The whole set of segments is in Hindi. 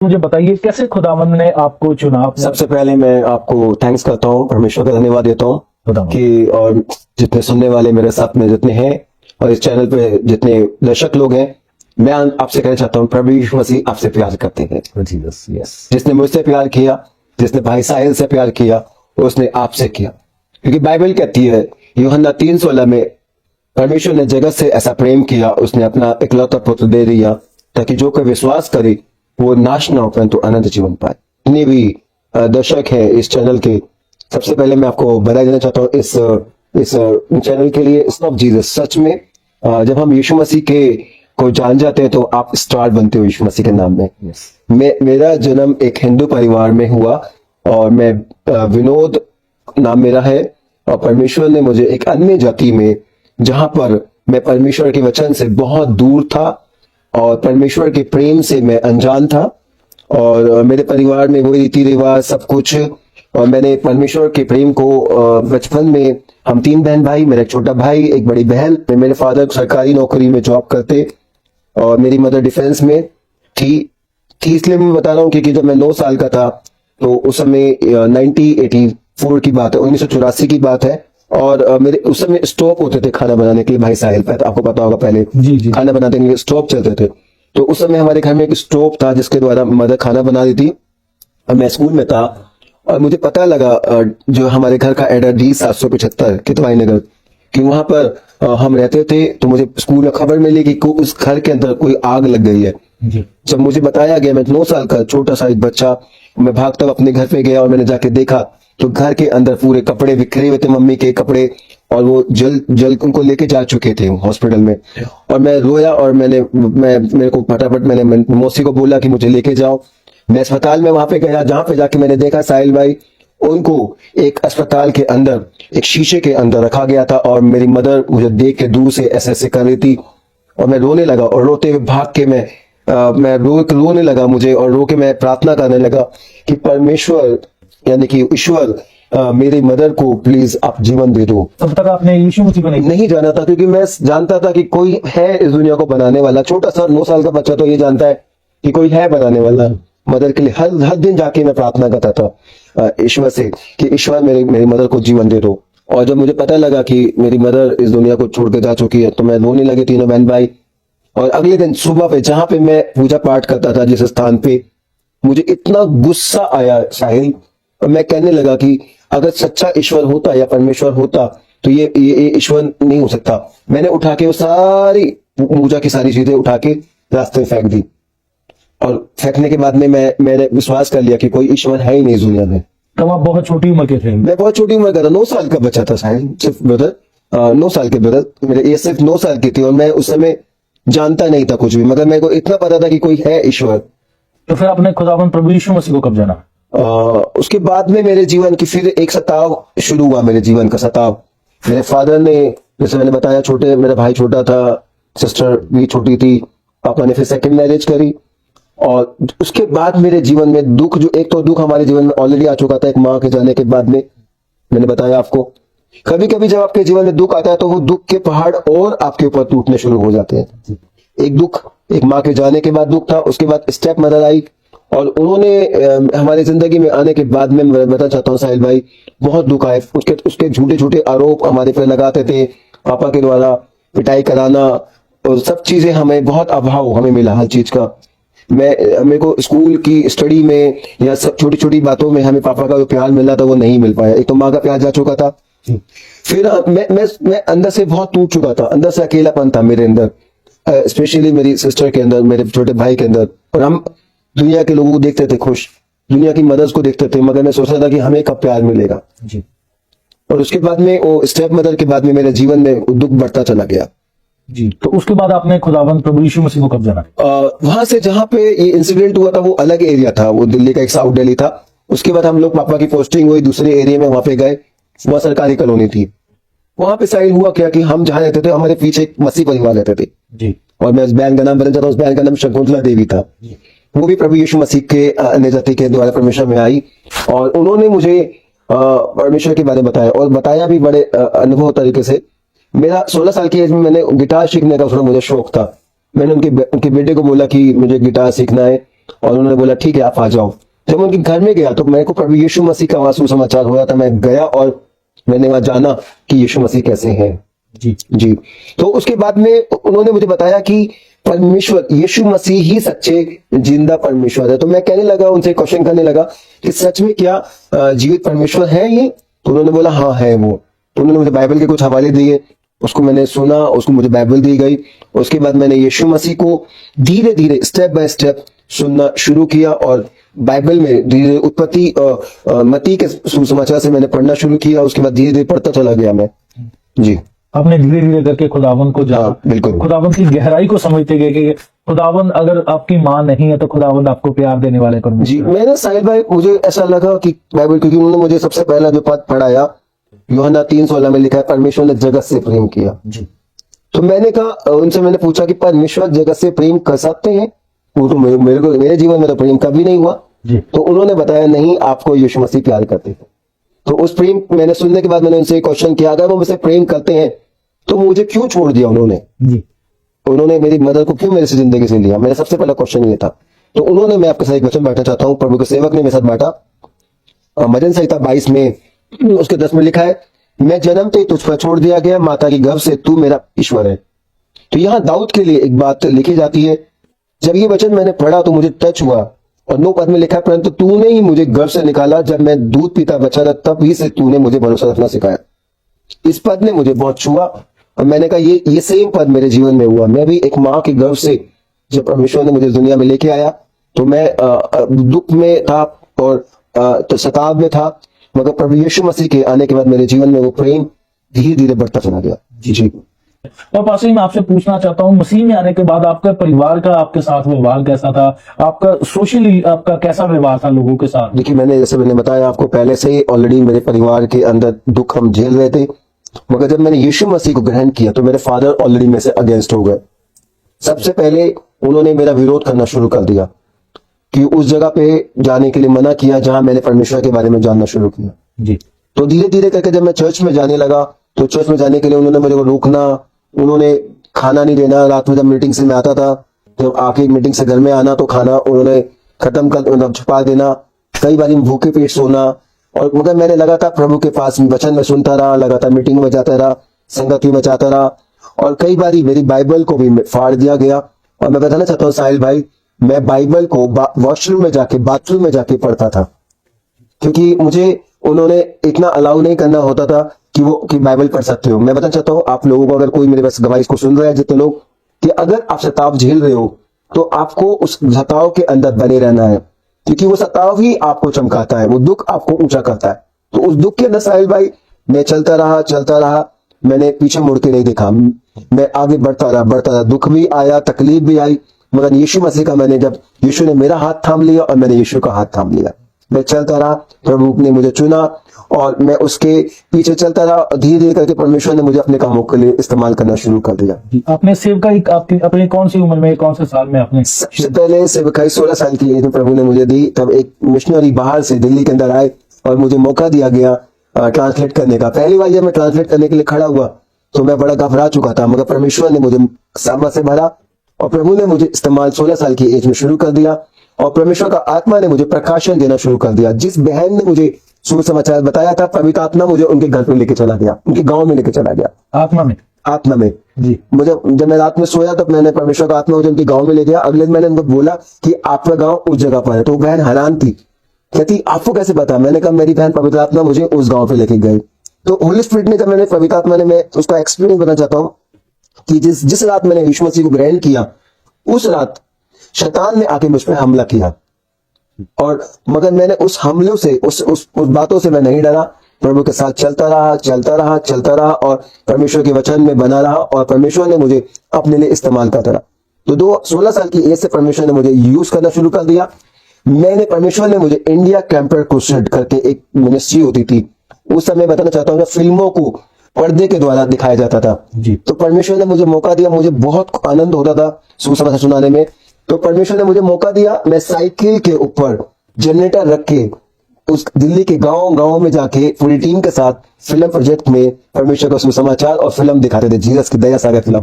मुझे बताइए कैसे खुदावंद ने आपको चुना? सबसे पहले मैं आपको थैंक्स करता हूँ, परमेश्वर का धन्यवाद देता हूँ खुदावंद। कि और जितने सुनने वाले मेरे साथ में जितने हैं और इस चैनल पे जितने दर्शक लोग हैं, मैं आपसे कहना चाहता हूँ प्रभु यीशु मसीह आपसे प्यार करते हैं। Jesus, yes. जिसने मुझसे प्यार किया, जिसने भाई साहिल से प्यार किया, उसने आपसे किया। क्योंकि बाइबल कहती है यूहन्ना 3:16 में परमेश्वर ने जगत से ऐसा प्रेम किया, उसने अपना इकलौता पुत्र दे दिया ताकि जो कोई विश्वास करे वो नाश ना हो परंतु अनंत जीवन पाए। जितने भी दर्शक हैं इस चैनल के, सबसे पहले मैं आपको बधाई देना चाहता हूँ इस चैनल के लिए। It's of Jesus. सच में जब हम यीशु मसीह के को जान जाते हैं तो आप स्टार बनते हो यीशु मसीह के नाम में। मेरा जन्म एक हिंदू परिवार में हुआ और मैं विनोद नाम मेरा है, और परमेश्वर ने मुझे एक अन्य जाति में, जहां पर मैं परमेश्वर के वचन से बहुत दूर था और परमेश्वर के प्रेम से मैं अनजान था, और मेरे परिवार में वही रीति रिवाज सब कुछ, और मैंने परमेश्वर के प्रेम को बचपन में, हम 3 बहन भाई, मेरा एक छोटा भाई, एक बड़ी बहन, मेरे फादर सरकारी नौकरी में जॉब करते और मेरी मदर डिफेंस में थी। इसलिए मैं बता रहा हूँ क्योंकि जब मैं 9 साल का था तो उस समय 1984 की बात है, 1984 की बात है, और मेरे उस समय स्टोव होते थे खाना बनाने के लिए। भाई साहिल पे आपको पता होगा, पहले जी। खाना बनाने के लिए स्टोव चलते थे। तो उस समय हमारे घर में एक स्टोव था जिसके द्वारा मदर खाना बना रही थी, और मैं स्कूल में था और मुझे पता लगा जो हमारे घर का एड्रेस D775 कितवाई नगर, कि वहां पर हम रहते थे। तो मुझे स्कूल में खबर मिली कि उस घर के अंदर कोई आग लग गई है। जी। जब मुझे बताया गया, मैं 9 साल का छोटा सा एक बच्चा, मैं भागता हुआ अपने घर पे गया और मैंने जाके देखा तो घर के अंदर पूरे कपड़े बिखरे हुए थे, मम्मी के कपड़े, और वो जल उनको लेके जा चुके थे हॉस्पिटल में। और मैं रोया और मेरे को फटाफट मैंने मौसी को बोला कि मुझे लेके जाओ। मैं अस्पताल में वहां पे गया, जहां पे जाके मैंने देखा साहिल भाई, उनको एक अस्पताल के अंदर एक शीशे के अंदर रखा गया था, और मेरी मदर मुझे देख के दूर से ऐसे कर रही थी, और मैं रोने लगा, और रोते हुए भाग के मैं रोने लगा मुझे, और रो के मैं प्रार्थना करने लगा कि परमेश्वर यानी कि ईश्वर मेरी मदर को प्लीज आप जीवन दे दो। तब तक आपने यीशु मसीह को नहीं जाना था, क्योंकि मैं जानता था कि कोई है इस दुनिया को बनाने वाला। छोटा सा 9 साल का बच्चा तो ये जानता है कि कोई है बनाने वाला मदर के लिए। हर दिन जाके मैं प्रार्थना करता था ईश्वर से कि ईश्वर मेरी मदर को जीवन दे दो। और जब मुझे पता लगा कि मेरी मदर इस दुनिया को छोड़ के जा चुकी है तो मैं रोने लगे, तीनों बहन भाई। और अगले दिन सुबह पे जहां पे मैं पूजा पाठ करता था, जिस स्थान पे, मुझे इतना गुस्सा आया साहिल, और मैं कहने लगा कि अगर सच्चा ईश्वर होता या परमेश्वर होता तो ये ईश्वर नहीं हो सकता। मैंने उठा के वो सारी पूजा की सारी चीजें उठा के रास्ते में फेंक दी, और फेंकने के बाद में मैंने विश्वास कर लिया कि कोई ईश्वर है ही नहीं इस दुनिया में। तब आप बहुत छोटी उम्र के थे? मैं बहुत छोटी उम्र का था, 9 साल का बच्चा था साहिल, सिर्फ ब्रदर 9 साल के ब्रदर मेरे, ये सिर्फ 9 साल की थी, और मैं उस समय जानता नहीं था कुछ भी, मगर मेरे को इतना पता था कि कोई है ईश्वर। तो फिर आपने खुदावंद प्रभु यीशु मसीह को कब जाना? उसके बाद में मेरे जीवन की फिर एक सताव शुरू हुआ, मेरे जीवन का सताव। मेरे फादर ने, जैसे मैंने बताया, मेरा भाई छोटा था, सिस्टर भी छोटी थी, पापा ने फिर सेकंड मैरिज करी, और उसके बाद मेरे जीवन में दुख, जो एक तो दुख हमारे जीवन में ऑलरेडी आ चुका था एक माँ के जाने के बाद में, मैंने बताया आपको। कभी कभी जब आपके जीवन में दुख आता है तो वो दुख के पहाड़ और आपके ऊपर टूटने शुरू हो जाते हैं। एक दुख एक माँ के जाने के बाद दुख था, उसके बाद स्टेप मदर आई, और उन्होंने हमारी जिंदगी में आने के बाद में, मैं बताना चाहता हूँ साहिल भाई, बहुत दुख आए। उसके झूठे झूठे आरोप हमारे पर लगाते थे, पापा के द्वारा पिटाई कराना, और सब चीजें हमें बहुत अभाव हमें मिला हर चीज का। मेरे को स्कूल की स्टडी में या सब छोटी छोटी बातों में हमें पापा का जो प्यार मिलना था वो नहीं मिल पाया। एक तो माँ का प्यार जा चुका था, फिर मैं अंदर से बहुत टूट चुका था, अंदर से अकेलापन था मेरे अंदर, स्पेशली मेरी सिस्टर के अंदर, मेरे छोटे भाई के अंदर। और हम दुनिया के लोगों को देखते थे खुश, दुनिया की मदर्स को देखते थे, मगर मैं सोचता था कि हमें कब प्यार मिलेगा। जी। और उसके बाद में वो स्टेप मदर के बाद में मेरे जीवन में दुख बढ़ता चला गया। जी। तो उसके बाद आपने खुदावंद प्रभु यीशु मसीह को कब जाना? वहां से जहां पे ये इंसिडेंट हुआ था वो अलग एरिया था, वो दिल्ली का एक साउथ दिल्ली था। उसके बाद हम लोग, पापा की पोस्टिंग हुई दूसरे एरिया में, वहां पे गए, वहां सरकारी कॉलोनी थी। वहां पे साइड हुआ क्या कि हम जहाँ रहते थे, हमारे पीछे एक मसीह परिवार रहते थे। जी। और मैं उस बहन का नाम बताना चाहता हूँ, उस बहन का नाम शकुंतला देवी था। वो भी प्रभु यीशु मसीह के अन्य जाति के द्वारा परमेश्वर में आई, और उन्होंने मुझे परमेश्वर के बारे में बताया, और बताया भी बड़े अनुभव तरीके से। मेरा 16 साल की एज में मैंने गिटार सीखने का थोड़ा मुझे शौक था। मैंने उनके बेटे को बोला कि मुझे गिटार सीखना है, और उन्होंने बोला ठीक है आप आ जाओ। जब मैं उनके घर में गया तो मेरे को प्रभु यीशु मसीह का वहां सुसमाचार हो रहा था। मैं गया और मैंने वहां जाना कि यीशु मसीह कैसे हैं। जी जी। तो उसके बाद में उन्होंने मुझे बताया कि परमेश्वर यीशु मसीह ही सच्चे जिंदा परमेश्वर है। तो मैं कहने लगा, उनसे क्वेश्चन करने लगा कि सच में क्या जीवित परमेश्वर है ये? तो उन्होंने बोला हाँ है वो। तो उन्होंने मुझे बाइबल के कुछ हवाले दिए, उसको मैंने सुना, उसको मुझे बाइबल दी गई। उसके बाद मैंने यीशु मसीह को धीरे धीरे स्टेप बाय स्टेप सुनना शुरू किया और बाइबल में धीरे उत्पत्ति मत्ती के सुसमाचार से मैंने पढ़ना शुरू किया। उसके बाद धीरे धीरे पढ़ता चला गया मैं। जी आपने धीरे धीरे करके खुदावन को जाना, हाँ, बिल्कुल। खुदावन की गहराई को समझते गए कि खुदावन अगर आपकी माँ नहीं है तो खुदावन आपको प्यार देने वाले परमेश्वर। जी। मैंने साहिल भाई, मुझे ऐसा लगा कि बाइबल, क्योंकि उन्होंने मुझे सबसे पहला जो पद पढ़ाया यूहन्ना 3:16 में लिखा है परमेश्वर ने जगत से प्रेम किया। जी तो मैंने कहा, उनसे मैंने पूछा कि परमेश्वर जगत से प्रेम कर सकते हैं? वो तो मेरे जीवन में तो प्रेम कभी नहीं हुआ। जी तो उन्होंने बताया नहीं, आपको यीशु मसीह प्यार करते थे। तो उस प्रेम मैंने सुनने के बाद मैंने उनसे क्वेश्चन किया, अगर वो मुझसे प्रेम करते हैं तो मुझे क्यों छोड़ दिया उन्होंने? जी उन्होंने मेरी मदद को क्यों मेरे से जिंदगी से लिया? मेरा सबसे पहला क्वेश्चन ये था। तो उन्होंने, मैं आपके साथ एक वचन बांटना चाहता हूँ, प्रभु के सेवक ने मेरे साथ बांटा। भजन संहिता 22 में उसके 10 में लिखा है, मैं जन्मते ही तुझ पर छोड़ दिया गया, माता की गर्भ से तू मेरा ईश्वर है। तो यहाँ दाऊद के लिए एक बात लिखी जाती है। जब ये वचन मैंने पढ़ा तो मुझे टच हुआ और 9 पद में लिखा है, परंतु तूने ही मुझे गर्भ से निकाला, जब मैं दूध पीता बच्चा था तब ही से तूने मुझे भरोसा रखना सिखाया। इस पद ने मुझे बहुत छुआ और मैंने कहा ये सेम पद मेरे जीवन में हुआ। मैं भी एक माँ के गर्भ से जब परमेश्वर ने मुझे दुनिया में लेके आया तो मैं दुख में था और तो सताव में था, मगर प्रभु यीशु मसीह के आने के बाद मेरे जीवन में वो प्रेम धीरे धीरे बढ़ता चला गया। जी। और पास ही मैं आपसे पूछना चाहता हूँ, मसीह में आने के बाद आपका परिवार का आपके साथ व्यवहार कैसा था? आपका सोशली आपका कैसा व्यवहार था लोगों के साथ? देखिए, मैंने बताया आपको पहले से ही, ऑलरेडी मेरे परिवार के अंदर दुख हम झेल रहे थे, मगर जब मैंने यीशु मसीह को ग्रहण किया तो मेरे फादर ऑलरेडी मेरे से अगेंस्ट हो गए। सबसे पहले उन्होंने मेरा विरोध करना शुरू कर दिया कि उस जगह पे जाने के लिए मना किया जहां मैंने परमेश्वर के बारे में जानना शुरू किया। जी। तो धीरे धीरे करके जब मैं चर्च में जाने लगा तो चर्च में जाने के लिए उन्होंने मेरे को रोकना, उन्होंने खाना नहीं देना। रात में जब मीटिंग से मैं आता था, जब आके मीटिंग से घर में आना तो खाना उन्होंने खत्म कर छुपा देना। कई बार भूखे पेट सोना। और मगर मैंने लगातार प्रभु के पास वचन में सुनता रहा, लगातार मीटिंग में जाता रहा, संगति में जाता रहा और कई बार मेरी बाइबल को भी फाड़ दिया गया। और मैं बताना चाहता हूँ साहिल भाई, मैं बाइबल को वॉशरूम में जाके, बाथरूम में जाके पढ़ता था, क्योंकि मुझे उन्होंने इतना अलाउ नहीं करना होता था कि बाइबल पढ़ सकते हो। मैं बताना चाहता हूँ आप लोगों को, अगर कोई मेरे पास गवाही को सुन रहा है जितने लोग, कि अगर आप सताव झेल रहे हो तो आपको उस सताव के अंदर बने रहना है, क्योंकि वो सताव ही आपको चमकाता है, वो दुख आपको ऊंचा करता है। तो उस दुख के अंदर साहिल भाई मैं चलता रहा, मैंने पीछे मुड़ के नहीं देखा, मैं आगे बढ़ता रहा। दुख भी आया, तकलीफ भी आई, मगर यीशु मसीह का जब यीशु ने मेरा हाथ थाम लिया और मैंने यीशु का हाथ थाम लिया, मैं चलता रहा। प्रभु ने मुझे चुना और मैं उसके पीछे चलता रहा। धीरे धीरे करके परमेश्वर ने मुझे अपने कामों के लिए इस्तेमाल करना शुरू कर दिया। आपने सेवकाई आपकी अपनी कौन सी उम्र में, कौन से साल में आपने? सबसे पहले सेवकाई 16 साल की एज में प्रभु ने मुझे दी। तब एक मिशनरी बाहर से दिल्ली के अंदर आए और मुझे मौका दिया गया ट्रांसलेट करने का। पहली बार जब मैं ट्रांसलेट करने के लिए खड़ा हुआ तो मैं बड़ा घबरा चुका था, मगर परमेश्वर ने मुझे सामर्थ से भरा और प्रभु ने मुझे इस्तेमाल 16 साल की एज में शुरू कर दिया और परमेश्वर का आत्मा ने मुझे प्रकाशन देना शुरू कर दिया। जिस बहन ने मुझे सुसमाचार बताया था, पवित्र आत्मा मुझे उनके घर पे लेके चला गया, उनके गांव में लेके चला गया। आत्मा में जी। मुझे जब मैं रात में सोया तब मैंने परमेश्वर का आत्मा मुझे उनके गांव में ले गया। अगले दिन मैंने उनको बोला कि आपका गांव उस जगह पर है। तो वो बहन हैरान थी, कहती आपको कैसे पता? मैंने कहा मेरी बहन पवित्र आत्मा मुझे उस गांव पे लेके गई। तो होली स्पिरिट ने, जब मैंने पवित्र आत्मा ने, मैं उसका एक्सपीरियंस बताना चाहता हूँ कि जिस रात मैंने यीशु मसीह को ग्रहण किया, उस रात शैतान ने आके मुझ पर हमला किया और मगर मैंने उस हमलों से, उस बातों से मैं नहीं डरा। प्रभु के साथ चलता रहा और परमेश्वर के वचन में बना रहा और परमेश्वर ने मुझे अपने लिए इस्तेमाल करता रहा। तो 16 साल की एज से परमेश्वर ने मुझे यूज करना शुरू कर दिया। परमेश्वर ने मुझे इंडिया कैंपर क्रूसेड करके एक मिनिस्ट्री होती थी, उस समय बताना चाहता हूँ, फिल्मों को पर्दे के द्वारा दिखाया जाता था जी। तो परमेश्वर ने मुझे मौका दिया, मुझे बहुत आनंद होता था सुसमाचार सुनाने में। तो परमेश्वर ने मुझे मौका दिया, मैं साइकिल के ऊपर जनरेटर रख के उस दिल्ली के गांव में जाके पूरी टीम के साथ फिल्म प्रोजेक्ट में परमेश्वर का सुसमाचार और फिल्म दिखाते थे, जीसस की दया सागर फिल्म।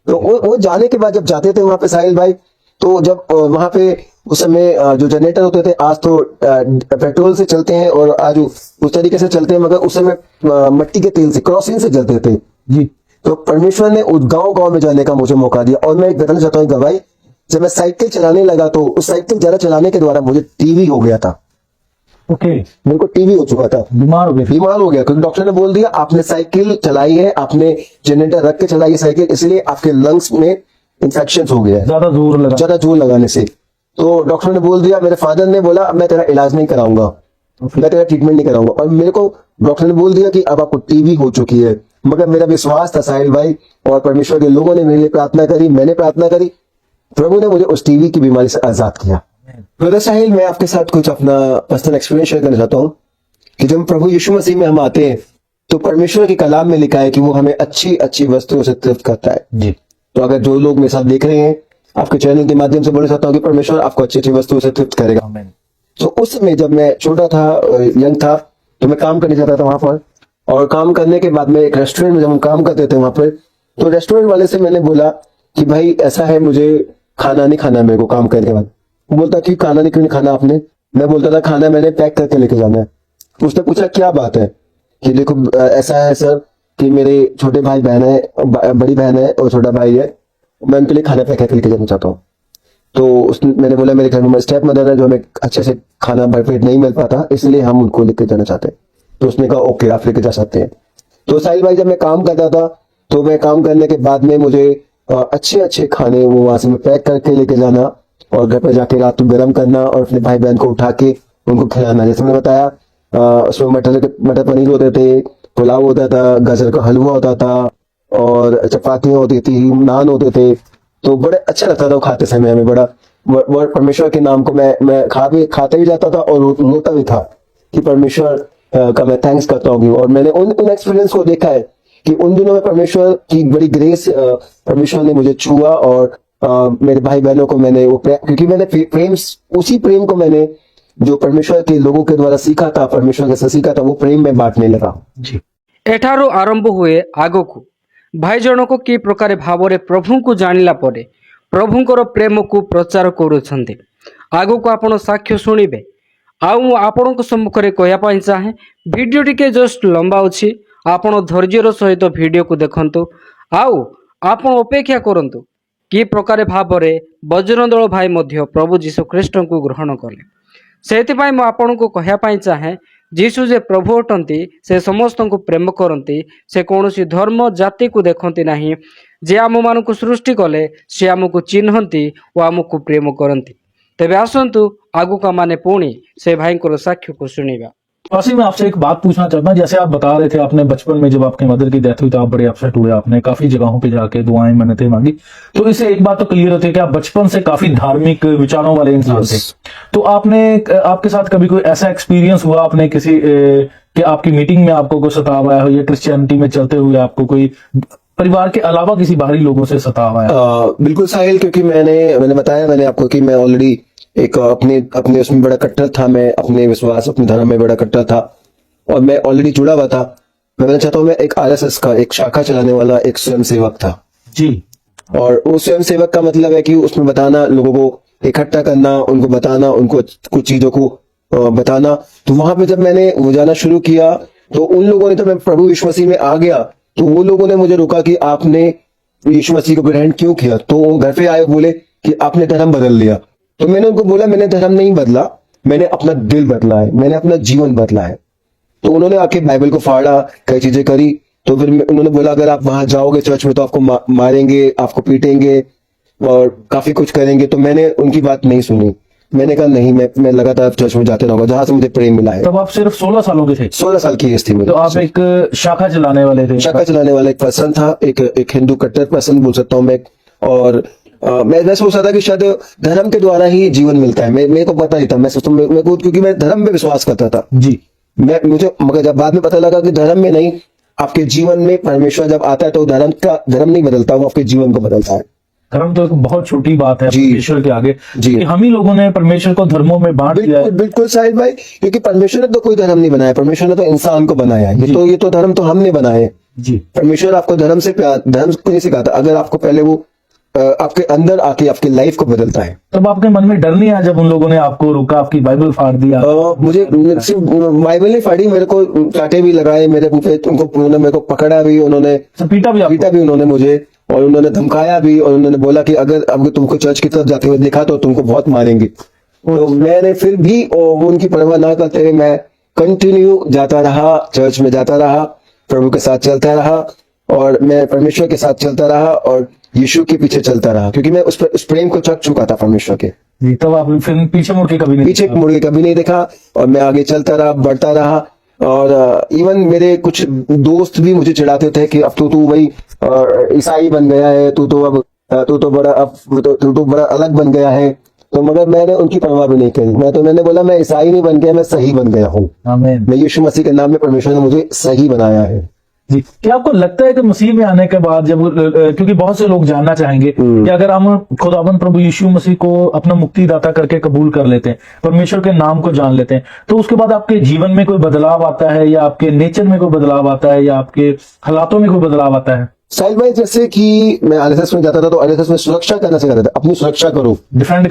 तो वो जाने के बाद जब जाते थे वहां पे साहिल भाई, तो जब वहां पे उस समय जो जनरेटर होते थे, आज तो पेट्रोल से चलते हैं और आज उस तरीके से चलते हैं, मगर उस समय मिट्टी के तेल से, केरोसिन से चलते थे। जी। तो परमेश्वर ने उस गांव में जाने का मुझे मौका दिया। और मैं एक बताना चाहता हूँ गवाही, जब मैं साइकिल चलाने लगा तो उस साइकिल ज्यादा चलाने के द्वारा मुझे टीवी हो गया था। ओके। मेरे को टीवी हो चुका था, बीमार हो गए। बीमार हो गया, क्योंकि डॉक्टर ने बोल दिया आपने साइकिल चलाई है, आपने जनरेटर रख के चलाई है साइकिल, इसलिए आपके लंग्स में इंफेक्शन हो गया है ज्यादा जोर लगा। ज्यादा जोर लगाने से। तो डॉक्टर ने बोल दिया, मेरे फादर ने बोला मैं तेरा इलाज नहीं कराऊंगा, मैं तेरा ट्रीटमेंट नहीं कराऊंगा। और मेरे को डॉक्टर ने बोल दिया कि अब आपको टीबी हो चुकी है। मगर मेरा विश्वास था साहिल भाई, और परमेश्वर के लोगों ने मेरे लिए प्रार्थना करी, मैंने प्रार्थना करी, प्रभु ने मुझे उस टीबी की बीमारी से आजाद किया। ब्रदर साहिल, मैं आपके साथ कुछ अपना पर्सनल एक्सपीरियंस शेयर करना चाहता हूँ कि जब प्रभु यीशु मसीह में हम आते हैं तो परमेश्वर के कलाम में लिखा है कि वो हमें अच्छी अच्छी वस्तुओं से तृप्त करता है। जी। तो अगर जो लोग मेरे साथ देख रहे हैं, आपके चैनल के माध्यम से बोलना चाहता हूँ कि परमेश्वर आपको अच्छी अच्छी वस्तुओं से तृप्त करेगा। आमीन। तो उस समय जब मैं छोटा था, यंग था, तो मैं काम करने जाता था वहां पर। और काम करने के बाद में एक रेस्टोरेंट में जब हम काम करते थे वहां पर, तो रेस्टोरेंट वाले से मैंने बोला कि भाई ऐसा है, मुझे खाना नहीं खाना मेरे को काम करने के बाद। वो बोलता कि खाना नहीं क्यों नहीं खाना आपने? मैं बोलता था खाना मैंने पैक करके लेके जाना है। उसने पूछा क्या बात है? कि देखो ऐसा है सर कि मेरे छोटे भाई बहन है, बड़ी बहन है और छोटा भाई है, मैं उनके लिए खाना पैक करके लेके जाना चाहता हूँ। तो उसने, मैंने बोला मेरे घर में स्टेप मदर है जो हमें अच्छे से खाना भरपेट नहीं मिल पाता, इसलिए हम उनको लेके जाना चाहते हैं। तो उसने कहा ओके आप लेके जा सकते हैं। तो साहिल भाई, जब मैं काम करता था तो मैं काम करने के बाद में मुझे अच्छे अच्छे खाने वो वहां से मैं पैक करके लेके जाना और घर पर जाके रात को गर्म करना और अपने भाई बहन को उठा के उनको खिलाना। जैसे मैंने बताया उसमें मटर पनीर होते थे, पुलाव होता था, गाजर का हलवा होता था और चपातियां होती थी, नान होते थे। तो बड़े अच्छा लगता था वो खाते समय हमें, बड़ा परमेश्वर के नाम को मैं खाते भी जाता था और रोता भी था कि परमेश्वर का मैं थैंक्स करता हूँ। और मैंने उन एक्सपीरियंस को देखा है कि उन दिनों में परमेश्वर की बड़ी ग्रेस, परमेश्वर ने मुझे छुआ और मेरे भाई बहनों को मैंने वो क्योंकि मैंने प्रेम, उसी प्रेम को मैंने जो परमेश्वर के लोगों के द्वारा सीखा था, परमेश्वर से सीखा था, वो प्रेम में बांटने लगा। जी। एठारू आरंभ हुए आगकू भाई जनक कि प्रकार भाव प्रभु को जानिला परे प्रभुंकर प्रेम को प्रचार करुछन्ते। आगकू आपण साक्ष्य शुणिबे। आउ आपण सम्मुख में कहवाई चाहे वीडियो टिके जस्ट लंबा अच्छी, आपण धैर्यर सहित वीडियो को देखंतु। आउ आपण अपेक्षा करंतु कि प्रकार भाव बजरंग भाई मध्य प्रभु जीशु ख्रीष्ट को ग्रहण कले। सेथिपाई मु आपनको कहवाई चाहे जीशु जे प्रभु अटंती से समस्त को प्रेम करती, से कौन धर्म जाति को देखती नहीं। जे आम मानक सृष्टि कले से आमको चिन्हती और आमको प्रेम करती। तेबे आसतु आगुका माने पुणी से भाई को साक्ष्य को सुनिबा। वासी, मैं आपसे एक बात पूछना चाहता हूँ। जैसे आप बता रहे थे आपने बचपन में जब आपके मदर की डेथ हुई तो आप बड़े अपसेट हुए, आपने काफी जगहों पे जाके दुआएं मन्नतें मांगी। तो इससे एक बात तो क्लियर होती है कि आप बचपन से काफी धार्मिक विचारों वाले इंसान थे। तो आपके साथ कभी कोई ऐसा एक्सपीरियंस हुआ आपने किसी कि आपकी मीटिंग में आपको कोई सतावाया हो, या क्रिश्चियनिटी में चलते हुए आपको कोई परिवार के अलावा किसी बाहरी लोगों से सतावाया? बिल्कुल साहिल, क्योंकि मैंने बताया मैंने आपको कि मैं ऑलरेडी एक अपने उसमें बड़ा कट्टर था। मैं अपने विश्वास, अपने धर्म में बड़ा कट्टर था और मैं ऑलरेडी जुड़ा हुआ था। मैं बताना चाहता हूँ, मैं एक आरएसएस का एक शाखा चलाने वाला एक स्वयं सेवक था। जी। और वो स्वयं सेवक का मतलब है कि उसमें बताना, लोगों को इकट्ठा करना, उनको बताना, उनको कुछ चीजों को बताना। तो वहां पे जब मैंने वो जाना शुरू किया तो उन लोगों ने, तो मैं प्रभु यीशु मसीह में आ गया तो वो लोगों ने मुझे रोका कि आपने यीशु मसीह को ग्रहण क्यों किया। तो वो घर पे आए, बोले कि आपने धर्म बदल लिया। तो मैंने उनको बोला मैंने धर्म नहीं बदला, मैंने अपना दिल बदला है, मैंने अपना जीवन बदला है। तो उन्होंने आके बाइबल को फाड़ा, कई चीजें करी। तो फिर उन्होंने बोला अगर आप वहां जाओगे चर्च में तो आपको मारेंगे, आपको पीटेंगे और काफी कुछ करेंगे। तो मैंने उनकी बात नहीं सुनी। मैंने कहा नहीं, मैं लगातार चर्च में जाते रहूंगा जहां से मुझे प्रेम मिला है। तब आप सिर्फ 16 सालों के थे? 16 साल की एज थी मेरी। तो आप एक शाखा चलाने वाले थे? शाखा चलाने वाला एक पर्सन था, एक हिंदू कट्टर पर्सन बोल सकता हूँ मैं। और मैं सोच रहा था कि शायद धर्म के द्वारा ही जीवन मिलता है। मेरे को पता नहीं था, मैं सोचता हूँ क्योंकि मैं धर्म में विश्वास करता था। जी। मगर जब बाद में पता लगा कि धर्म में नहीं, आपके जीवन में परमेश्वर जब आता है तो धर्म नहीं बदलता, वो आपके जीवन को बदलता है। धर्म तो एक बहुत छोटी बात है परमेश्वर के आगे। जी। कि हम ही लोगों ने परमेश्वर को धर्मों में बांट दिया है। बिल्कुल साहिल भाई, क्योंकि परमेश्वर ने तो कोई धर्म नहीं बनाया, परमेश्वर ने तो इंसान को बनाया है। ये तो धर्म तो हमने बनाए। जी। परमेश्वर आपको धर्म को नहीं सिखाता। अगर आपको पहले वो आपके अंदर आके आपकी लाइफ को बदलता है। तब आपके मन में डर नहीं आया जब उन लोगों ने आपको रोका, आपकी बाइबल फाड़ दिया? मुझे सिर्फ बाइबल नहीं फाड़ी, मेरे को चाटे भी लगाए मेरे मुंह पे, उन्होंने मेरे को पकड़ा भी, उन्होंने पीटा भी आपको? पीटा भी उन्होंने मुझे, और उन्होंने धमकाया भी, और उन्होंने बोला कि अगर तुमको चर्च की तरफ जाते हुए देखा तो तुमको बहुत मारेंगे। तो मैंने फिर भी वो उनकी परवाह ना करते हुए मैं कंटिन्यू जाता रहा, चर्च में जाता रहा, प्रभु के साथ चलता रहा, और मैं परमेश्वर के साथ चलता रहा, और यीशु के पीछे चलता रहा, क्योंकि मैं उस प्रेम को चख चुका था परमेश्वर के। जी, तब आप फिर पीछे मुड़ के कभी नहीं पीछे मुड़ के कभी नहीं देखा, और मैं आगे चलता रहा, बढ़ता रहा। और इवन मेरे कुछ दोस्त भी मुझे चिढ़ाते थे कि अब तू भाई ईसाई बन गया है, तू तो बड़ा अलग बन गया है। तो मगर मैंने उनकी परवाह भी नहीं करी। मैंने बोला मैं ईसाई नहीं बन गया, मैं सही बन गया हूँ। आमीन। मैं यीशु मसीह के नाम में परमेश्वर ने मुझे सही बनाया है। जी, क्या आपको लगता है कि मसीह में आने के बाद जब, क्योंकि बहुत से लोग जानना चाहेंगे कि अगर हम खुदावंद प्रभु यीशु मसीह को अपना मुक्तिदाता करके कबूल कर लेते हैं, परमेश्वर के नाम को जान लेते हैं, तो उसके बाद आपके जीवन में कोई बदलाव आता है, या आपके नेचर में कोई बदलाव आता है, या आपके हालातों में कोई बदलाव आता है? साहिल भाई, जैसे कि मैं आरएसएस में जाता था तो आरएसएस में सुरक्षा करना सिखाता था। अपनी सुरक्षा करो, डिफेंड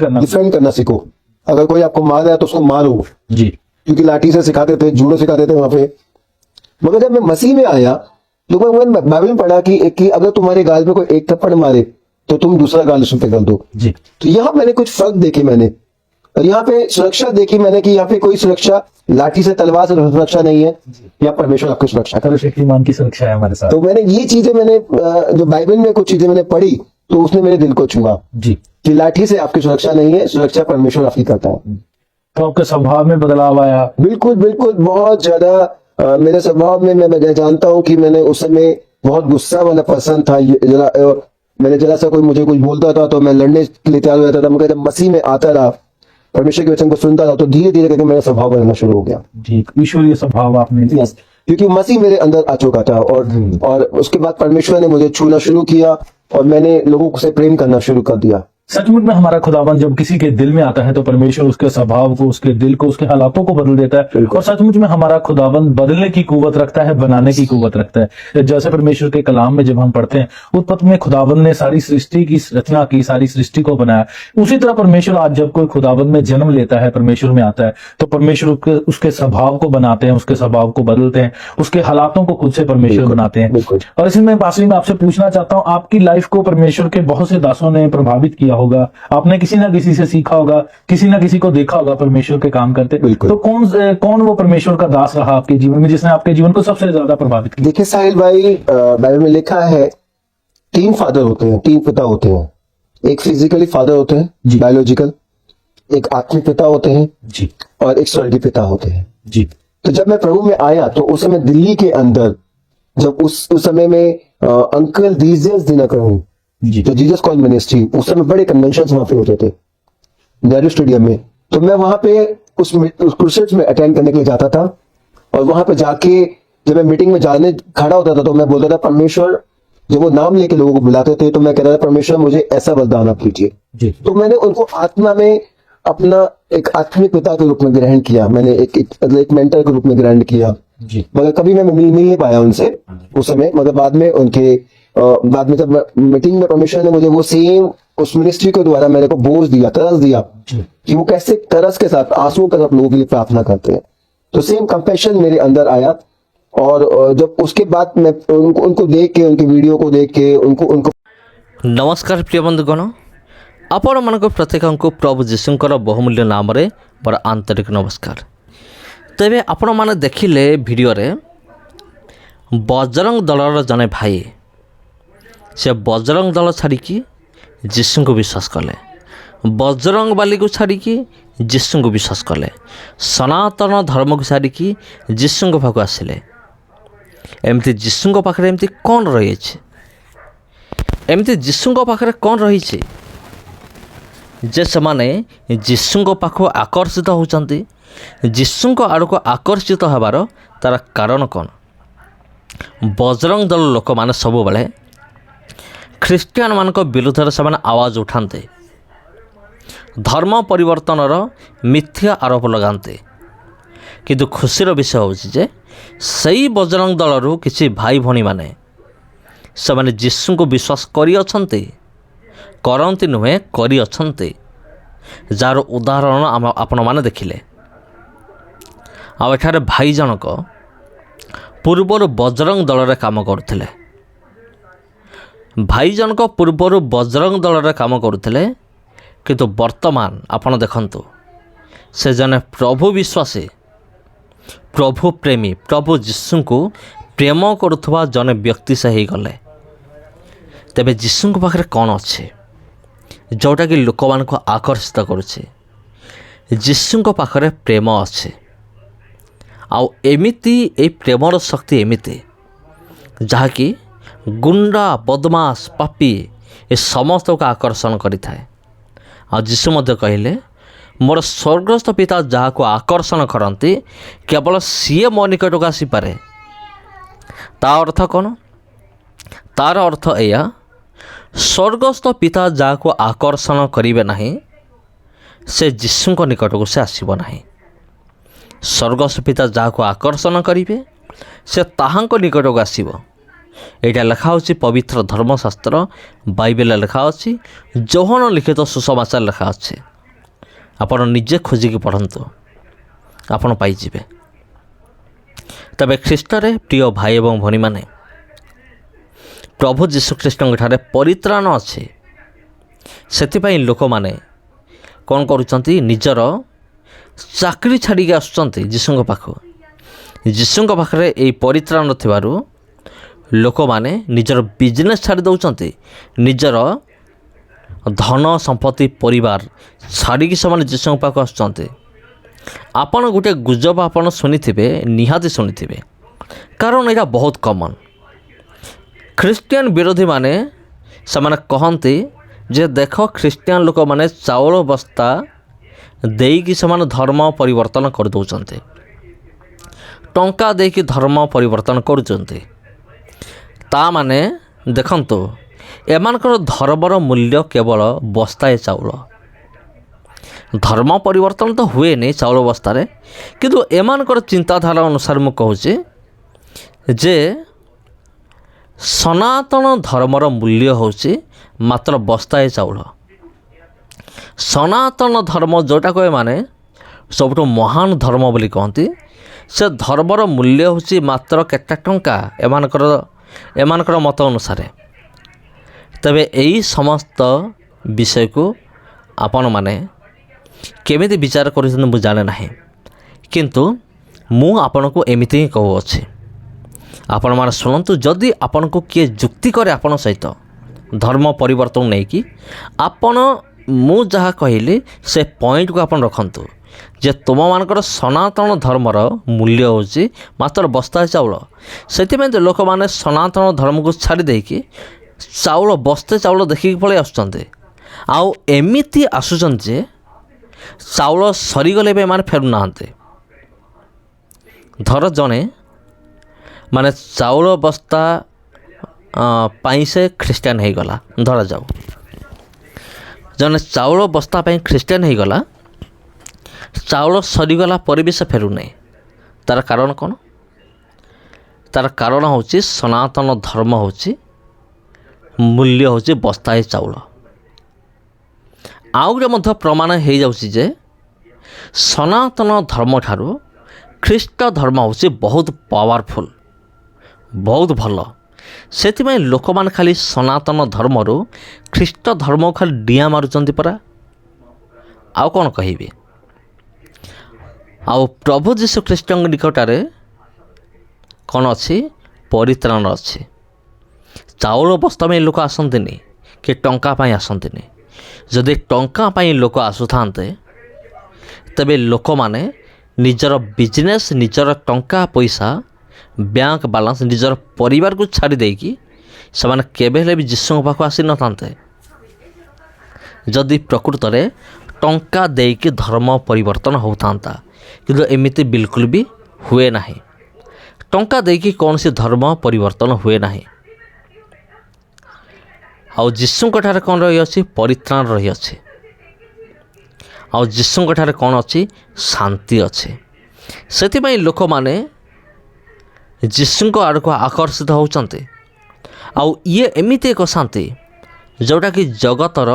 करना सीखो। अगर कोई आपको मार रहा है तो उसको मारो। जी, क्योंकि लाठी से सिखाते थे, जूडो सिखाते थे वहां पे। मगर जब मैं मसीह में आया तो मैंने बाइबल में पढ़ा कि अगर तुम्हारे गाल पे कोई एक थप्पड़ मारे तो तुम दूसरा गाल उस पे कर दो। जी, तो यहाँ मैंने कुछ फर्क देखे मैंने, और यहाँ पे सुरक्षा देखी मैंने कि यहाँ पे कोई सुरक्षा लाठी से, तलवार से सुरक्षा नहीं है, या परमेश्वर आपकी सुरक्षा करे, शक्तिमान की सुरक्षा है हमारे साथ। तो मैंने ये चीजें जो बाइबल में कुछ चीजें मैंने पढ़ी तो उसने मेरे दिल को छुआ जी, कि लाठी से आपकी सुरक्षा नहीं है, सुरक्षा परमेश्वर आपकी करता है। तो आपके स्वभाव में बदलाव आया? बिल्कुल बिल्कुल, बहुत ज्यादा। मेरे स्वभाव में मैं जानता हूँ कि मैंने उस समय बहुत गुस्सा वाला पर्सन था। मैंने जरा सा मुझे कुछ बोलता था तो मैं लड़ने के लिए तैयार हो जाता था। मगर जब मसीह में आता रहा, परमेश्वर के वचन को सुनता था, तो धीरे धीरे करके मेरा स्वभाव बदलना शुरू हो गया। जी, ईश्वरीय स्वभाव आपने। क्योंकि मसीह मेरे अंदर आ चुका था, और उसके बाद परमेश्वर ने मुझे छूना शुरू किया, और मैंने लोगों से प्रेम करना शुरू कर दिया। सचमुच में हमारा खुदावन जब किसी के दिल में आता है तो परमेश्वर उसके स्वभाव को, उसके दिल को, उसके हालातों को बदल देता है। और सचमुच में हमारा खुदावन बदलने की कुवत रखता है, बनाने की कुवत रखता है। जैसे परमेश्वर के कलाम में जब हम पढ़ते हैं, उत्पत्ति में खुदावन ने सारी सृष्टि की रचना की, सारी सृष्टि को बनाया। उसी तरह परमेश्वर आज जब कोई खुदावन में जन्म लेता है, परमेश्वर में आता है, तो परमेश्वर उसके स्वभाव को बनाते हैं, उसके स्वभाव को बदलते हैं, उसके हालातों को खुद से परमेश्वर बनाते हैं। और इसमें पासवी में आपसे पूछना चाहता हूँ, आपकी लाइफ को परमेश्वर के बहुत से दासों ने प्रभावित किया होगा, आपने किसी ना किसी से सीखा होगा, किसी ना किसी को देखा होगा परमेश्वर के काम करते। तो कौन वो परमेश्वर का दास रहा आपके जीवन में जिसने आपके जीवन को सबसे ज्यादा प्रभावित किया? देखिए साहिल भाई, बाइबल में लिखा है 3 फादर होते हैं, 3 पिता होते हैं। एक फिजिकली फादर होते हैं, बायोलॉजिकल, एक आत्मिक पिता होते हैं जी, और एक स्वर्गीय पिता होते हैं जी। तो जब मैं प्रभु में आया तो उस समय दिल्ली के अंदर, जब उस समय में अंकल जीसस दिनकर हूँ, जो जीसस कॉल मिनिस्ट्री, उस समय बड़े कन्वेंशन वहां पे होते थे नेहरू स्टेडियम में। तो मैं वहां पे उस क्रूसेड्स में अटेंड करने के लिए जाता था, और वहां पे जाके जब मैं मीटिंग में जाने खड़ा होता था तो मैं बोलता था परमेश्वर, जब वो नाम लेके लोगों को बुलाते थे तो मैं कहता था परमेश्वर मुझे ऐसा वरदान आप कीजिए। तो मैंने उनको आत्मा में अपना एक आत्मिक पिता के रूप में ग्रहण किया, मैंने एक मेंटर के रूप में ग्रहण किया। मगर कभी मैं मिल नहीं पाया उनसे उस समय। मगर बाद में जब मीटिंग में परमेश्वर ने मुझे वो सेम उस मिनिस्ट्री के द्वारा मेरे को बोझ दिया, तरस दिया कि वो कैसे तरस के साथ, आंसुओं के साथ लोगों के लिए प्रार्थना करते हैं। तो सेम कंपैशन मेरे अंदर आया, और जब उसके बाद मैं उनको देख के, उनकी वीडियो को देख के उनको नमस्कार प्रिय बंधुगण, आपण मानक प्रत्येक प्रभु जीशुंकर बहुमूल्य नाम रे मोर आंतरिक नमस्कार। तेबे आपण माने देखिले वीडियो रे बजरंग दलर जने भाई से बजरंग दल छाड़िकी जीशु को विश्वास कले, बजरंग बाली को छाड़िकी जीशु को विश्वास कले, सनातन धर्म को छाड़िकी जीशु को पाखु आसिले। एमती जीशु को पाखरे एमती कौन रही है, एमती जीशु को पाखरे कौन रही है जे सेमाने जीशु को पाखु आकर्षित होचंती, जीशु को आड़ को आकर्षित होबार तार कारण कौन? बजरंग दल लोक माने सब बेले ख्रीष्टियान मान विरुद्ध से आवाज उठाते, धर्म परिवर्तनर मिथ्या आरोप लगाते। किंतु खुशीर विषय हूँ जे सही बजरंग दलरू किसी भाई भणी माने से जीशु को विश्वास करी अछंती, କରନ୍ତି ନୁହେଁ କରିଅଛନ୍ତି, ଯାହାର ଉଦାହରଣ ଆପଣମାନେ ଦେଖିଲେ। ଆଉ ଏଠାରେ ଭାଇ ଜଣକ ପୂର୍ବରୁ ବଜରଙ୍ଗ ଦଳରେ କାମ କରୁଥିଲେ। ଭାଇ ଜଣକ ପୂର୍ବରୁ ବଜରଙ୍ଗ ଦଳରେ କାମ କରୁଥିଲେ, କିନ୍ତୁ ବର୍ତ୍ତମାନ ଆପଣ ଦେଖନ୍ତୁ ସେ ଜଣେ ପ୍ରଭୁ ବିଶ୍ୱାସୀ, ପ୍ରଭୁ ପ୍ରେମୀ, ପ୍ରଭୁ ଯୀଶୁଙ୍କୁ ପ୍ରେମ କରୁଥିବା ଜଣେ ବ୍ୟକ୍ତି ସେ ହୋଇଗଲେ। ତେବେ ଯୀଶୁଙ୍କ ପାଖରେ କ'ଣ ଅଛି ଯେଉଁଟାକି ଲୋକମାନଙ୍କୁ ଆକର୍ଷିତ କରୁଛି? ଯୀଶୁଙ୍କ ପାଖରେ ପ୍ରେମ ଅଛି। ଆଉ ଏମିତି ଏଇ ପ୍ରେମର ଶକ୍ତି ଏମିତି ଯାହାକି ଗୁଣ୍ଡା, ବଦମାସ, ପାପୀ ଏ ସମସ୍ତଙ୍କୁ ଆକର୍ଷଣ କରିଥାଏ। ଆଉ ଯୀଶୁ ମଧ୍ୟ କହିଲେ, ମୋର ସ୍ୱର୍ଗସ୍ଥ ପିତା ଯାହାକୁ ଆକର୍ଷଣ କରନ୍ତି କେବଳ ସିଏ ମୋ ନିକଟକୁ ଆସିପାରେ। ତା ଅର୍ଥ କ'ଣ? ତା'ର ଅର୍ଥ ଏଇଆ, ସ୍ୱର୍ଗସ୍ଥ ପିତା ଯାହାକୁ ଆକର୍ଷଣ କରିବେ ନାହିଁ ସେ ଯୀଶୁଙ୍କ ନିକଟକୁ ସେ ଆସିବ ନାହିଁ। ସ୍ୱର୍ଗସ୍ଥ ପିତା ଯାହାକୁ ଆକର୍ଷଣ କରିବେ ସେ ତାହାଙ୍କ ନିକଟକୁ ଆସିବ। ଏଇଟା ଲେଖା ହେଉଛି ପବିତ୍ର ଧର୍ମଶାସ୍ତ୍ର ବାଇବେଲରେ ଲେଖା ଅଛି, ଯୋହନ ଲିଖିତ ସୁସମାଚାର ଲେଖା ଅଛି। ଆପଣ ନିଜେ ଖୋଜିକି ପଢ଼ନ୍ତୁ, ଆପଣ ପାଇଯିବେ। ତେବେ ଖ୍ରୀଷ୍ଟରେ ପ୍ରିୟ ଭାଇ ଏବଂ ଭଉଣୀମାନେ, ପ୍ରଭୁ ଯୀଶୁଖ୍ରୀଷ୍ଟଙ୍କଠାରେ ପରିତ୍ରାଣ ଅଛି। ସେଥିପାଇଁ ଲୋକମାନେ କ'ଣ କରୁଛନ୍ତି? ନିଜର ଚାକିରି ଛାଡ଼ିକି ଆସୁଛନ୍ତି ଯୀଶୁଙ୍କ ପାଖକୁ। ଯୀଶୁଙ୍କ ପାଖରେ ଏହି ପରିତ୍ରାଣ ଥିବାରୁ ଲୋକମାନେ ନିଜର ବିଜନେସ୍ ଛାଡ଼ି ଦେଉଛନ୍ତି, ନିଜର ଧନ ସମ୍ପତ୍ତି ପରିବାର ଛାଡ଼ିକି ସେମାନେ ଯୀଶୁଙ୍କ ପାଖକୁ ଆସୁଛନ୍ତି। ଆପଣ ଗୋଟେ ଗୁଜବ ଆପଣ ଶୁଣିଥିବେ, ନିହାତି ଶୁଣିଥିବେ, କାରଣ ଏଇଟା ବହୁତ କମନ୍। ଖ୍ରୀଷ୍ଟିଆନ ବିରୋଧୀମାନେ ସେମାନେ କହନ୍ତି ଯେ ଦେଖ ଖ୍ରୀଷ୍ଟିଆନ ଲୋକମାନେ ଚାଉଳ ବସ୍ତା ଦେଇକି ସେମାନେ ଧର୍ମ ପରିବର୍ତ୍ତନ କରିଦେଉଛନ୍ତି, ଟଙ୍କା ଦେଇକି ଧର୍ମ ପରିବର୍ତ୍ତନ କରୁଛନ୍ତି। ତା ମାନେ ଦେଖନ୍ତୁ ଏମାନଙ୍କର ଧର୍ମର ମୂଲ୍ୟ କେବଳ ବସ୍ତାଏ ଚାଉଳ। ଧର୍ମ ପରିବର୍ତ୍ତନ ତ ହୁଏନି ଚାଉଳ ବସ୍ତାରେ, କିନ୍ତୁ ଏମାନଙ୍କର ଚିନ୍ତାଧାରା ଅନୁସାରେ ମୁଁ କହୁଛି ଯେ ସନାତନ ଧର୍ମର ମୂଲ୍ୟ ହେଉଛି ମାତ୍ର ବସ୍ତାଏ ଚାଉଳ। ସନାତନ ଧର୍ମ ଯେଉଁଟାକୁ ଏମାନେ ସବୁଠୁ ମହାନ ଧର୍ମ ବୋଲି କହନ୍ତି, ସେ ଧର୍ମର ମୂଲ୍ୟ ହେଉଛି ମାତ୍ର କେତେ ଟଙ୍କା ଏମାନଙ୍କର ମତ ଅନୁସାରେ। ତେବେ ଏହି ସମସ୍ତ ବିଷୟକୁ ଆପଣମାନେ କେମିତି ବିଚାର କରୁଛନ୍ତି ମୁଁ ଜାଣେ ନାହିଁ, କିନ୍ତୁ ମୁଁ ଆପଣଙ୍କୁ ଏମିତି ହିଁ କହୁଅଛି, ଆପଣମାନେ ଶୁଣନ୍ତୁ। ଯଦି ଆପଣଙ୍କୁ କିଏ ଯୁକ୍ତି କରେ ଆପଣଙ୍କ ସହିତ ଧର୍ମ ପରିବର୍ତ୍ତନ ନେଇକି, ଆପଣ ମୁଁ ଯାହା କହିଲି ସେ ପଏଣ୍ଟକୁ ଆପଣ ରଖନ୍ତୁ ଯେ ତୁମମାନଙ୍କର ସନାତନ ଧର୍ମର ମୂଲ୍ୟ ହେଉଛି ମାତ୍ର ବସ୍ତାଏ ଚାଉଳ। ସେଥିପାଇଁ ତ ଲୋକମାନେ ସନାତନ ଧର୍ମକୁ ଛାଡ଼ି ଦେଇକି ଚାଉଳ ବସ୍ତେ ଚାଉଳ ଦେଖିକି ପଳେଇ ଆସୁଛନ୍ତି। ଆଉ ଏମିତି ଆସୁଛନ୍ତି ଯେ ଚାଉଳ ସରିଗଲେ ବି ଏମାନେ ଫେରୁନାହାନ୍ତି। ଧର ଜଣେ ମାନେ ଚାଉଳ ବସ୍ତା ପାଇଁ ସେ ଖ୍ରୀଷ୍ଟିଆନ ହେଇଗଲା, ଧରାଯାଉ ଜଣେ ଚାଉଳ ବସ୍ତା ପାଇଁ ଖ୍ରୀଷ୍ଟିଆନ ହେଇଗଲା, ଚାଉଳ ସରିଗଲା ପରେ ବି ସେ ଫେରୁନାହିଁ। ତା'ର କାରଣ କ'ଣ? ତା'ର କାରଣ ହେଉଛି ସନାତନ ଧର୍ମ ହେଉଛି ମୂଲ୍ୟ ହେଉଛି ବସ୍ତାଏ ଚାଉଳ। ଆଉ ଗୋଟେ ମଧ୍ୟ ପ୍ରମାଣ ହେଇଯାଉଛି ଯେ ସନାତନ ଧର୍ମଠାରୁ ଖ୍ରୀଷ୍ଟ ଧର୍ମ ହେଉଛି ବହୁତ ପାୱାରଫୁଲ୍, ବହୁତ ଭଲ। ସେଥିପାଇଁ ଲୋକମାନେ ଖାଲି ସନାତନ ଧର୍ମରୁ ଖ୍ରୀଷ୍ଟ ଧର୍ମକୁ ଖାଲି ଡିଆଁ ମାରୁଛନ୍ତି ପରା। ଆଉ କ'ଣ କହିବି? ଆଉ ପ୍ରଭୁ ଯୀଶୁ ଖ୍ରୀଷ୍ଟଙ୍କ ନିକଟରେ କ'ଣ ଅଛି? ପରିତ୍ରାଣ ଅଛି। ଚାଉଳ ବସ୍ତା ପାଇଁ ଲୋକ ଆସନ୍ତିନି କି ଟଙ୍କା ପାଇଁ ଆସନ୍ତିନି। ଯଦି ଟଙ୍କା ପାଇଁ ଲୋକ ଆସୁଥାନ୍ତେ ତେବେ ଲୋକମାନେ ନିଜର ବିଜନେସ୍, ନିଜର ଟଙ୍କା ପଇସା, ବ୍ୟାଙ୍କ ବାଲାନ୍ସ, ନିଜର ପରିବାରକୁ ଛାଡ଼ି ଦେଇକି ସେମାନେ କେବେ ହେଲେ ବି ଯୀଶୁଙ୍କ ପାଖକୁ ଆସିନଥାନ୍ତେ। ଯଦି ପ୍ରକୃତରେ ଟଙ୍କା ଦେଇକି ଧର୍ମ ପରିବର୍ତ୍ତନ ହେଉଥାନ୍ତା, କିନ୍ତୁ ଏମିତି ବିଲକୁଲ ବି ହୁଏ ନାହିଁ। ଟଙ୍କା ଦେଇକି କୌଣସି ଧର୍ମ ପରିବର୍ତ୍ତନ ହୁଏ ନାହିଁ। ଆଉ ଯୀଶୁଙ୍କଠାରେ କ'ଣ ରହିଅଛି? ପରିତ୍ରାଣ ରହିଅଛି। ଆଉ ଯୀଶୁଙ୍କଠାରେ କ'ଣ ଅଛି? ଶାନ୍ତି ଅଛି। ସେଥିପାଇଁ ଲୋକମାନେ ଯୀଶୁଙ୍କ ଆଡ଼କୁ ଆକର୍ଷିତ ହେଉଛନ୍ତି। ଆଉ ଇଏ ଏମିତି ଏକ ଶାନ୍ତି जोटाकि जगतर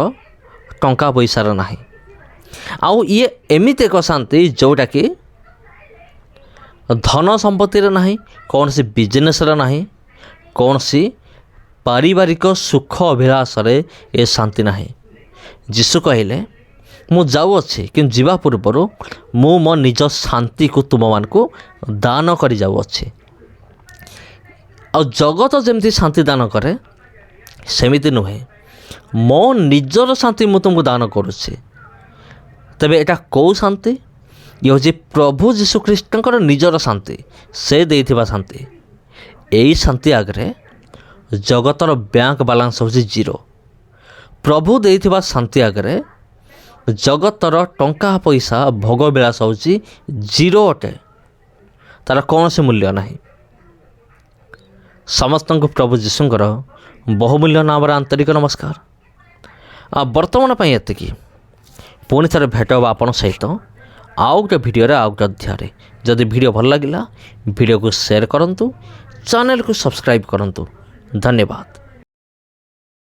टंका पैसार नाही आउ ये एमिति एक शांति जोटाकि धन संपत्तिर नाही कौन सी बिजनेस नाही कौन सी पारिवारिक सुख अभिलाष ये शांति नाही। यीशु कहले मु जाऊँगी कि जीवा पूर्वर मु मो निज शांति को तुम मान को दान कर जाऊँगी। आ जगत जमती शांति दान करे सेमिति नुहे मो निजर शांति मु तुमको दान करुच्छे। तेबे एटा कौ शांति ये हूँ प्रभु जीशु ख्रीष्टर निजर शांति से देथिबा शांति। यही शांति आगे जगतर बैंक बालांस हूँ जीरो। प्रभु देथिबा शांति आगे जगतर टंका पैसा भोग विलास हूँ जीरो अटे तार कौन से मूल्य नहीं। समस्त को प्रभु जीशुंकर बहुमूल्य नाम आंतरिक नमस्कार। वर्तमान ये पुणी थे भेट आपण सहित आउ गोटे भिडियो आउ गोटे अध्याय। जदि भिडियो भल लगिला भिडियो को शेयर करंतु, चैनल को सब्सक्राइब करंतु। धन्यवाद।